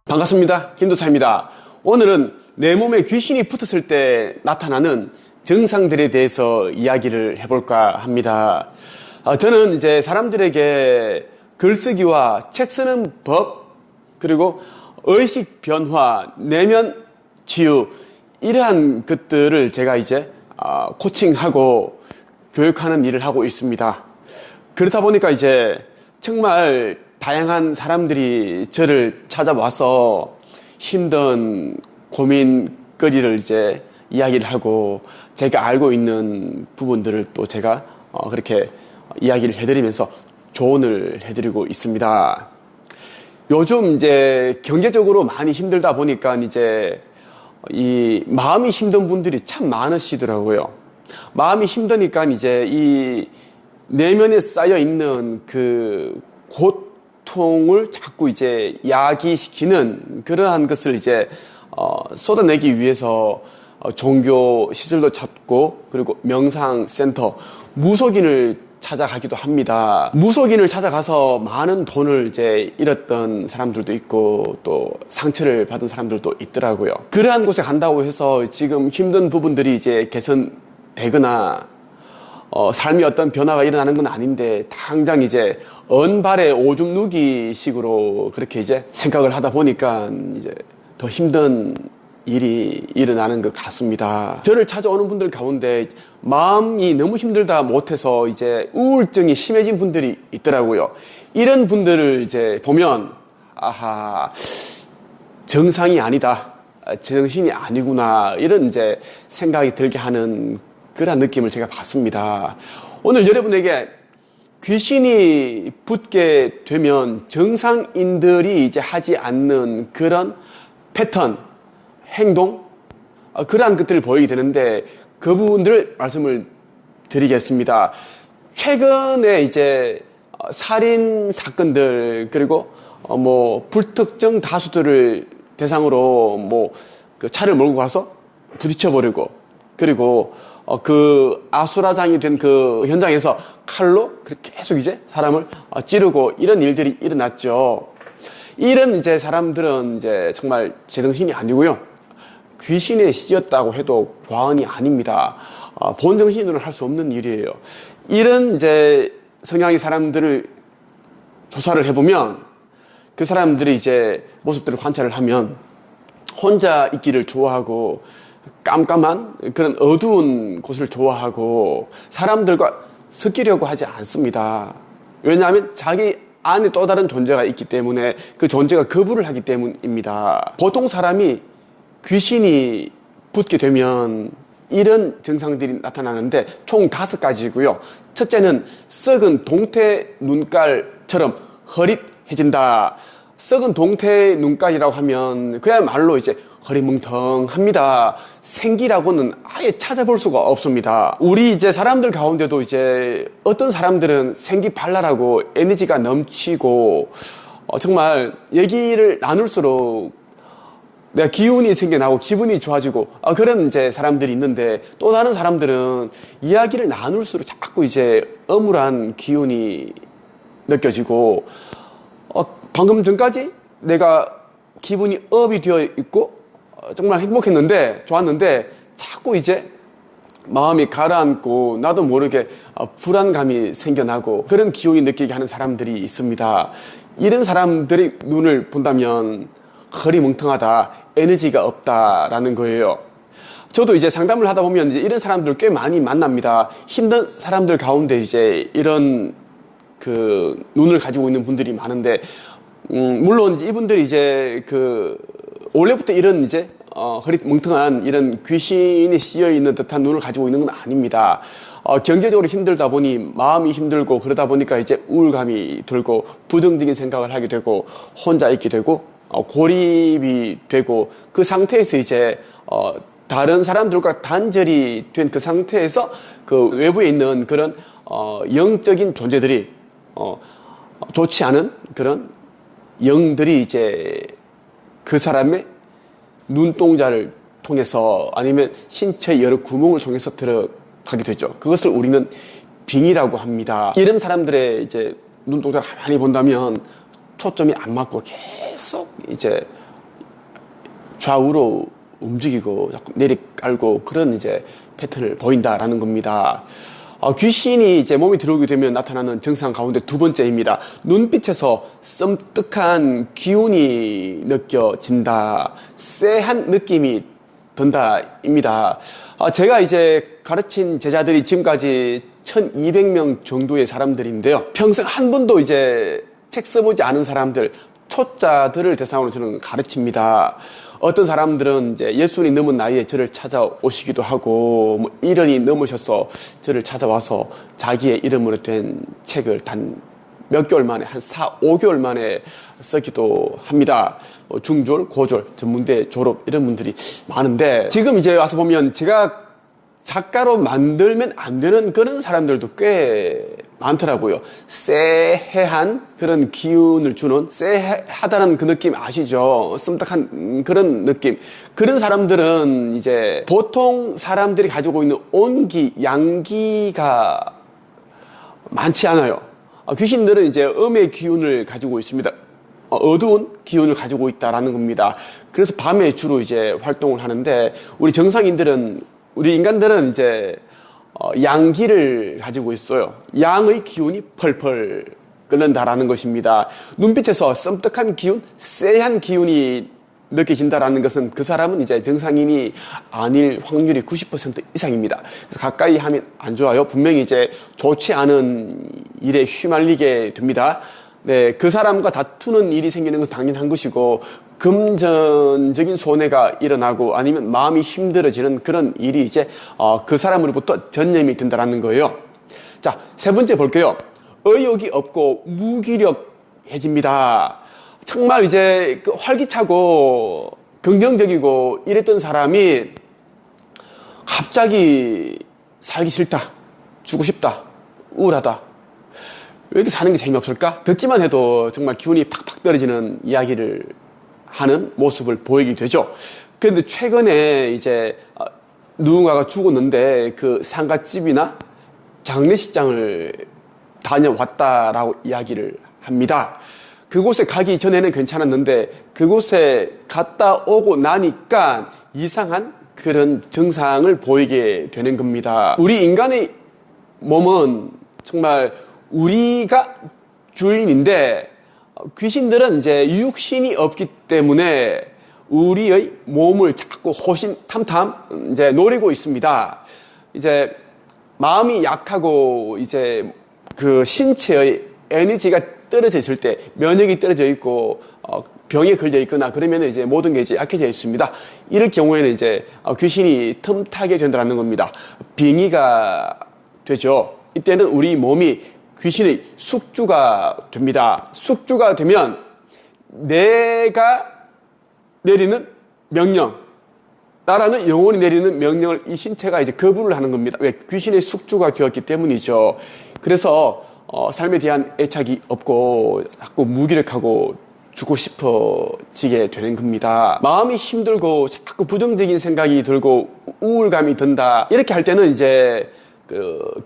반갑습니다. 김도사입니다. 오늘은 내 몸에 귀신이 붙었을 때 나타나는 증상들에 대해서 이야기를 해볼까 합니다. 저는 이제 사람들에게 글쓰기와 책 쓰는 법, 그리고 의식 변화, 내면 치유, 이러한 것들을 제가 이제 코칭하고 교육하는 일을 하고 있습니다. 그렇다 보니까 이제 정말 다양한 사람들이 저를 찾아와서 힘든 고민거리를 이제 이야기를 하고, 제가 알고 있는 부분들을 또 제가 그렇게 이야기를 해드리면서 조언을 해드리고 있습니다. 요즘 이제 경제적으로 많이 힘들다 보니까 이제 이 마음이 힘든 분들이 참 많으시더라고요. 마음이 힘드니까 이제 이 내면에 쌓여 있는 그 고통을 자꾸 이제 야기시키는 그러한 것을 이제 쏟아내기 위해서 종교 시설도 찾고, 그리고 명상센터, 무속인을 찾아가기도 합니다. 무속인을 찾아가서 많은 돈을 이제 잃었던 사람들도 있고, 또 상처를 받은 사람들도 있더라고요. 그러한 곳에 간다고 해서 지금 힘든 부분들이 이제 개선되거나 삶이 어떤 변화가 일어나는 건 아닌데, 당장 이제 언발에 오줌 누기 식으로 그렇게 이제 생각을 하다 보니까 이제 더 힘든 일이 일어나는 것 같습니다. 저를 찾아오는 분들 가운데 마음이 너무 힘들다 못해서 이제 우울증이 심해진 분들이 있더라고요. 이런 분들을 이제 보면, 아하, 정상이 아니다, 정신이 아니구나, 이런 이제 생각이 들게 하는 그런 느낌을 제가 받습니다. 오늘 여러분에게 귀신이 붙게 되면 정상인들이 이제 하지 않는 그런 패턴, 행동, 그러한 것들을 보이게 되는데, 그 부분들을 말씀을 드리겠습니다. 최근에 이제 살인 사건들, 그리고 불특정 다수들을 대상으로 그 차를 몰고 가서 부딪혀버리고, 그리고 그 아수라장이 된 그 현장에서 칼로 그렇게 계속 이제 사람을 찌르고, 이런 일들이 일어났죠. 이런 이제 사람들은 이제 정말 제정신이 아니고요, 귀신에 씌였다고 해도 과언이 아닙니다. 본정신으로는 할 수 없는 일이에요. 이런 이제 성향의 사람들을 조사를 해보면, 그 사람들이 이제 모습들을 관찰을 하면 혼자 있기를 좋아하고, 깜깜한 그런 어두운 곳을 좋아하고, 사람들과 섞이려고 하지 않습니다. 왜냐하면 자기 안에 또 다른 존재가 있기 때문에, 그 존재가 거부를 하기 때문입니다. 보통 사람이 귀신이 붙게 되면 이런 증상들이 나타나는데 총 5가지고요. 첫째는 썩은 동태 눈깔처럼 흐릿해진다. 썩은 동태 눈깔이라고 하면 그야말로 이제 허리멍텅합니다. 생기라고는 아예 찾아볼 수가 없습니다. 우리 이제 사람들 가운데도 이제 어떤 사람들은 생기 발랄하고 에너지가 넘치고, 정말 얘기를 나눌수록 내가 기운이 생겨나고 기분이 좋아지고, 그런 이제 사람들이 있는데, 또 다른 사람들은 이야기를 나눌수록 자꾸 이제 엄울한 기운이 느껴지고, 방금 전까지 내가 기분이 업이 되어 있고 정말 행복했는데, 좋았는데, 자꾸 이제 마음이 가라앉고 나도 모르게 불안감이 생겨나고 그런 기운이 느끼게 하는 사람들이 있습니다. 이런 사람들의 눈을 본다면 허리멍텅하다, 에너지가 없다라는 거예요. 저도 이제 상담을 하다 보면 이제 이런 사람들 꽤 많이 만납니다. 힘든 사람들 가운데 이제 이런 그 눈을 가지고 있는 분들이 많은데, 물론 이분들이 이제 원래부터 이런 이제 허리멍텅한 이런 귀신이 씌여 있는 듯한 눈을 가지고 있는 건 아닙니다. 경제적으로 힘들다 보니 마음이 힘들고, 그러다 보니까 이제 우울감이 들고 부정적인 생각을 하게 되고 혼자 있게 되고 고립이 되고, 그 상태에서 이제 다른 사람들과 단절이 된 그 상태에서 그 외부에 있는 그런 영적인 존재들이 좋지 않은 그런 영들이 이제 그 사람의 눈동자를 통해서 아니면 신체의 여러 구멍을 통해서 들어가게 되죠. 그것을 우리는 빙이라고 합니다. 이런 사람들의 이제 눈동자를 가만히 본다면 초점이 안 맞고 계속 이제 좌우로 움직이고 자꾸 내리깔고 그런 이제 패턴을 보인다라는 겁니다. 귀신이 이제 몸에 들어오게 되면 나타나는 증상 가운데 두 번째입니다. 눈빛에서 섬뜩한 기운이 느껴진다. 쎄한 느낌이 든다입니다. 제가 이제 가르친 제자들이 지금까지 1200명 정도의 사람들인데요. 평생 한 번도 이제 책 써보지 않은 사람들, 초짜들을 대상으로 저는 가르칩니다. 어떤 사람들은 이제 예순이 넘은 나이에 저를 찾아오시기도 하고, 뭐 1년이 넘으셔서 저를 찾아와서 자기의 이름으로 된 책을 단 몇 개월 만에, 한 4, 5개월 만에 쓰기도 합니다. 뭐 중졸, 고졸, 전문대 졸업 이런 분들이 많은데, 지금 이제 와서 보면 제가 작가로 만들면 안 되는 그런 사람들도 꽤 많더라고요. 쎄해한 그런 기운을 주는, 쎄하다는 그 느낌 아시죠? 섬뜩한 그런 느낌. 그런 사람들은 이제 보통 사람들이 가지고 있는 온기, 양기가 많지 않아요. 귀신들은 이제 음의 기운을 가지고 있습니다. 어두운 기운을 가지고 있다라는 겁니다. 그래서 밤에 주로 이제 활동을 하는데, 우리 정상인들은, 우리 인간들은 이제 양기를 가지고 있어요. 양의 기운이 펄펄 끓는다라는 것입니다. 눈빛에서 섬뜩한 기운, 쎄한 기운이 느껴진다라는 것은 그 사람은 이제 정상인이 아닐 확률이 90% 이상입니다. 그래서 가까이 하면 안 좋아요. 분명히 이제 좋지 않은 일에 휘말리게 됩니다. 네, 그 사람과 다투는 일이 생기는 건 당연한 것이고, 금전적인 손해가 일어나고 아니면 마음이 힘들어지는 그런 일이 이제 그 사람으로부터 전염이 된다는 거예요. 자, 세 번째 볼게요. 의욕이 없고 무기력해집니다. 정말 이제 활기차고 긍정적이고 이랬던 사람이 갑자기 살기 싫다, 죽고 싶다, 우울하다, 왜 이렇게 사는 게 재미없을까? 듣기만 해도 정말 기운이 팍팍 떨어지는 이야기를 하는 모습을 보이게 되죠. 그런데 최근에 이제 누군가가 죽었는데 그 상가집이나 장례식장을 다녀왔다라고 이야기를 합니다. 그곳에 가기 전에는 괜찮았는데 그곳에 갔다 오고 나니까 이상한 그런 증상을 보이게 되는 겁니다. 우리 인간의 몸은 정말 우리가 주인인데, 귀신들은 이제 육신이 없기 때문에 우리의 몸을 자꾸 호신탐탐 이제 노리고 있습니다. 이제 마음이 약하고 이제 그 신체의 에너지가 떨어져 있을 때, 면역이 떨어져 있고 병에 걸려 있거나 그러면 이제 모든 게 이제 약해져 있습니다. 이럴 경우에는 이제 귀신이 틈타게 된다는 겁니다. 빙의가 되죠. 이때는 우리 몸이 귀신의 숙주가 됩니다. 숙주가 되면 내가 내리는 명령, 나라는 영혼이 내리는 명령을 이 신체가 이제 거부를 하는 겁니다. 왜? 귀신의 숙주가 되었기 때문이죠. 그래서 삶에 대한 애착이 없고 자꾸 무기력하고 죽고 싶어지게 되는 겁니다. 마음이 힘들고 자꾸 부정적인 생각이 들고 우울감이 든다. 이렇게 할 때는 이제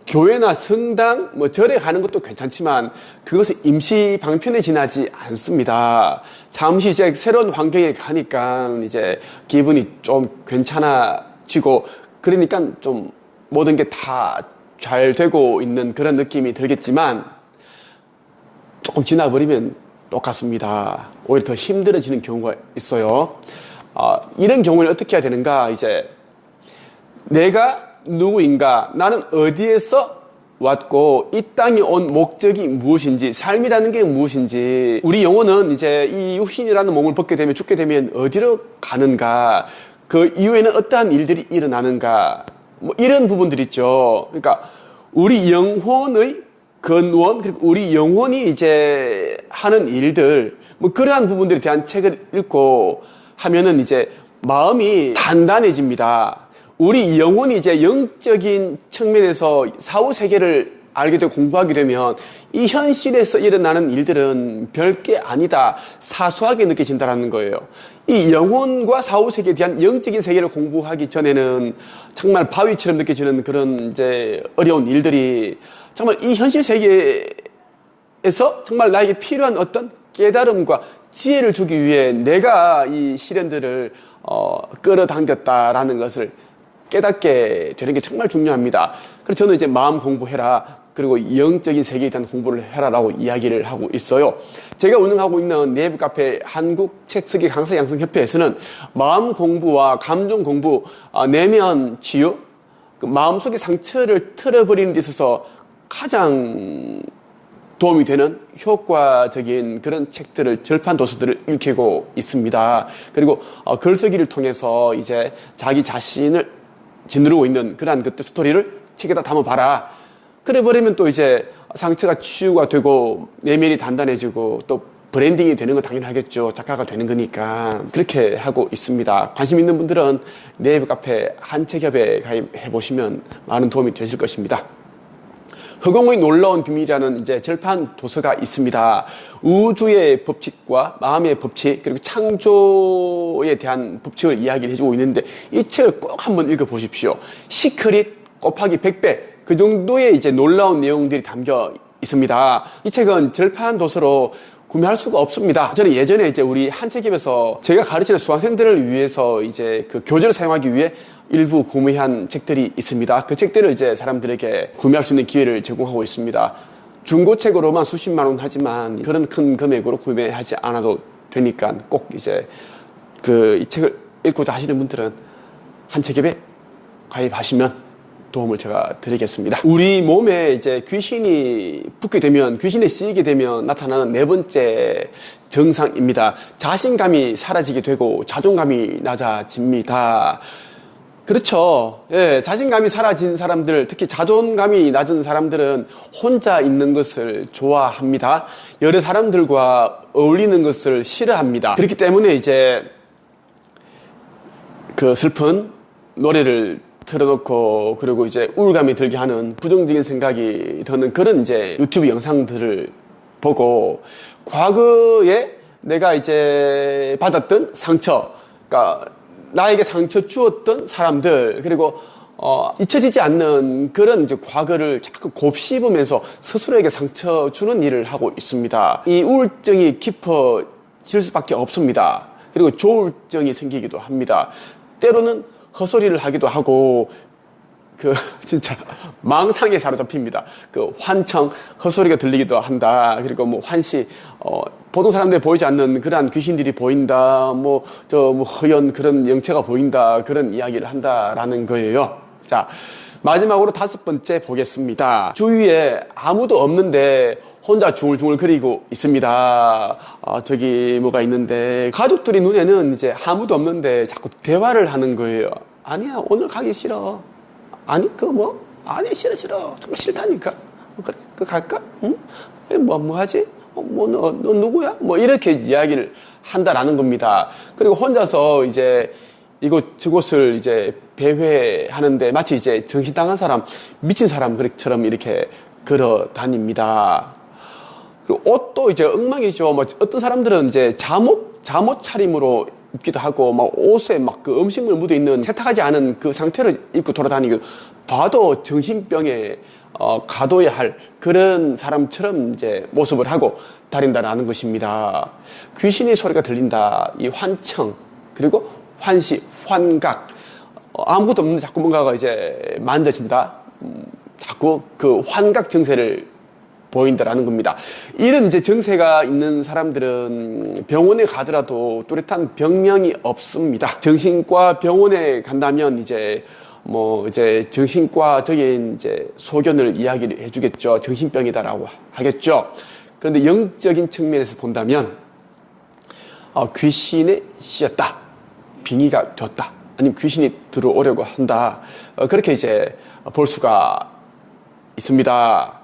교회나 성당, 뭐 절에 가는 것도 괜찮지만 그것은 임시 방편에 지나지 않습니다. 잠시 이제 새로운 환경에 가니까 이제 기분이 좀 괜찮아지고 그러니까 좀 모든 게 다 잘 되고 있는 그런 느낌이 들겠지만 조금 지나버리면 똑같습니다. 오히려 더 힘들어지는 경우가 있어요. 이런 경우는 어떻게 해야 되는가? 이제 내가 누구인가, 나는 어디에서 왔고 이 땅에 온 목적이 무엇인지, 삶이라는 게 무엇인지, 우리 영혼은 이제 이 육신이라는 몸을 벗게 되면, 죽게 되면 어디로 가는가, 그 이후에는 어떠한 일들이 일어나는가, 뭐 이런 부분들 있죠. 그러니까 우리 영혼의 근원, 그리고 우리 영혼이 이제 하는 일들, 뭐 그러한 부분들에 대한 책을 읽고 하면은 이제 마음이 단단해집니다. 우리 영혼이 이제 영적인 측면에서 사후 세계를 알게 되고 공부하게 되면 이 현실에서 일어나는 일들은 별게 아니다, 사소하게 느껴진다는 거예요. 이 영혼과 사후세계에 대한 영적인 세계를 공부하기 전에는 정말 바위처럼 느껴지는 그런 이제 어려운 일들이 정말 이 현실 세계에서 정말 나에게 필요한 어떤 깨달음과 지혜를 주기 위해 내가 이 시련들을 끌어당겼다라는 것을 깨닫게 되는 게 정말 중요합니다. 그래서 저는 이제 마음 공부해라, 그리고 영적인 세계에 대한 공부를 해라라고 이야기를 하고 있어요. 제가 운영하고 있는 네이버 카페 한국책쓰기 강사 양성협회에서는 마음 공부와 감정 공부, 내면 치유, 그 마음속의 상처를 털어버리는 데 있어서 가장 도움이 되는 효과적인 그런 책들을, 절판 도서들을 읽히고 있습니다. 그리고 글쓰기를 통해서 이제 자기 자신을 짓누르고 있는 그러한 것들 스토리를 책에다 담아봐라. 그래 버리면 또 이제 상처가 치유가 되고 내면이 단단해지고 또 브랜딩이 되는 건 당연하겠죠. 작가가 되는 거니까. 그렇게 하고 있습니다. 관심 있는 분들은 네이버 카페 한책협에 가입해 보시면 많은 도움이 되실 것입니다. 허공의 놀라운 비밀이라는 이제 절판 도서가 있습니다. 우주의 법칙과 마음의 법칙, 그리고 창조에 대한 법칙을 이야기를 해주고 있는데 이 책을 꼭 한번 읽어보십시오. 시크릿 곱하기 100배, 그 정도의 이제 놀라운 내용들이 담겨 있습니다. 이 책은 절판 도서로 구매할 수가 없습니다. 저는 예전에 이제 우리 한책협에서 제가 가르치는 수강생들을 위해서 이제 그 교재를 사용하기 위해 일부 구매한 책들이 있습니다. 그 책들을 이제 사람들에게 구매할 수 있는 기회를 제공하고 있습니다. 중고책으로만 수십만 원 하지만 그런 큰 금액으로 구매하지 않아도 되니까 꼭 이제 이 책을 읽고자 하시는 분들은 한책협에 가입하시면 도움을 제가 드리겠습니다. 우리 몸에 이제 귀신이 붙게 되면, 귀신에 쓰이게 되면 나타나는 네 번째 증상입니다. 자신감이 사라지게 되고 자존감이 낮아집니다. 그렇죠. 예, 자신감이 사라진 사람들, 특히 자존감이 낮은 사람들은 혼자 있는 것을 좋아합니다. 여러 사람들과 어울리는 것을 싫어합니다. 그렇기 때문에 이제 그 슬픈 노래를 틀어놓고, 그리고 이제 우울감이 들게 하는 부정적인 생각이 드는 그런 이제 유튜브 영상들을 보고 과거에 내가 이제 받았던 상처, 그러니까 나에게 상처 주었던 사람들, 그리고 잊혀지지 않는 그런 이제 과거를 자꾸 곱씹으면서 스스로에게 상처 주는 일을 하고 있습니다. 이 우울증이 깊어질 수밖에 없습니다. 그리고 조울증이 생기기도 합니다. 때로는 헛소리를 하기도 하고, 진짜, 망상에 사로잡힙니다. 환청, 헛소리가 들리기도 한다. 그리고 환시, 보통 사람들이 보이지 않는 그러한 귀신들이 보인다. 허연 그런 영체가 보인다. 그런 이야기를 한다라는 거예요. 자, 마지막으로 5번째 보겠습니다. 주위에 아무도 없는데 혼자 중얼중얼 거리고 있습니다. 저기 뭐가 있는데, 가족들이 눈에는 이제 아무도 없는데 자꾸 대화를 하는 거예요. 아니야, 오늘 가기 싫어. 아니, 아니, 싫어. 정말 싫다니까. 그래, 갈까? 응? 뭐 하지? 너 누구야? 이렇게 이야기를 한다라는 겁니다. 그리고 혼자서 이제 저곳을 이제 배회하는데 마치 이제 정신당한 사람, 미친 사람처럼 이렇게 걸어 다닙니다. 그리고 옷도 이제 엉망이죠. 어떤 사람들은 이제 잠옷 차림으로 입기도 하고, 옷에 그 음식물 묻어 있는 세탁하지 않은 그 상태로 입고 돌아다니고, 봐도 정신병에 가둬야 할 그런 사람처럼 이제 모습을 하고 다닌다라는 것입니다. 귀신의 소리가 들린다. 이 환청, 그리고 환시, 환각. 아무것도 없는데 자꾸 뭔가가 이제 만져진다. 자꾸 그 환각 증세를 보인다라는 겁니다. 이런 이제 증세가 있는 사람들은 병원에 가더라도 뚜렷한 병명이 없습니다. 정신과 병원에 간다면 이제 정신과적인 이제 소견을 이야기를 해주겠죠. 정신병이다라고 하겠죠. 그런데 영적인 측면에서 본다면 귀신에 씌였다, 빙의가 됐다, 아니면 귀신이 들어오려고 한다, 그렇게 이제 볼 수가 있습니다.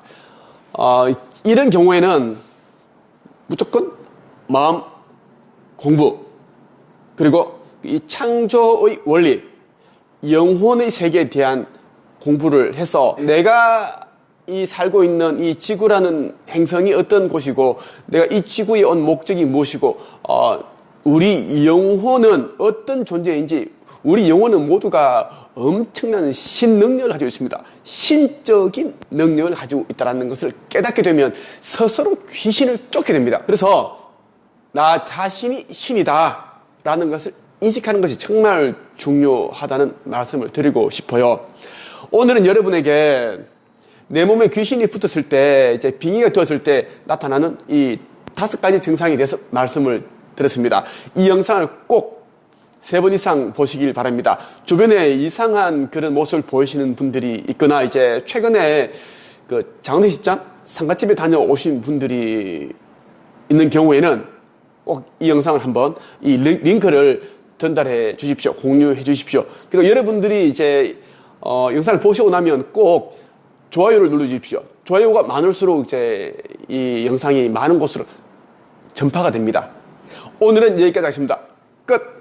이런 경우에는 무조건 마음 공부, 그리고 이 창조의 원리, 영혼의 세계에 대한 공부를 해서 내가 이 살고 있는 이 지구라는 행성이 어떤 곳이고 내가 이 지구에 온 목적이 무엇이고 우리 영혼은 어떤 존재인지 우리 영혼은 모두가 엄청난 신능력을 가지고 있습니다. 신적인 능력을 가지고 있다는 것을 깨닫게 되면 스스로 귀신을 쫓게 됩니다. 그래서 나 자신이 신이다 라는 것을 인식하는 것이 정말 중요하다는 말씀을 드리고 싶어요. 오늘은 여러분에게 내 몸에 귀신이 붙었을 때, 이제 빙의가 되었을 때 나타나는 이 5가지 증상에 대해서 말씀을 드렸습니다. 이 영상을 꼭 3번 이상 보시길 바랍니다. 주변에 이상한 그런 모습을 보이시는 분들이 있거나 이제 최근에 그 장례식장, 상가집에 다녀오신 분들이 있는 경우에는 꼭 이 영상을 한번 이 링크를 전달해 주십시오. 공유해 주십시오. 그리고 여러분들이 이제 영상을 보시고 나면 꼭 좋아요를 눌러 주십시오. 좋아요가 많을수록 이제 이 영상이 많은 곳으로 전파가 됩니다. 오늘은 여기까지 하겠습니다. 끝!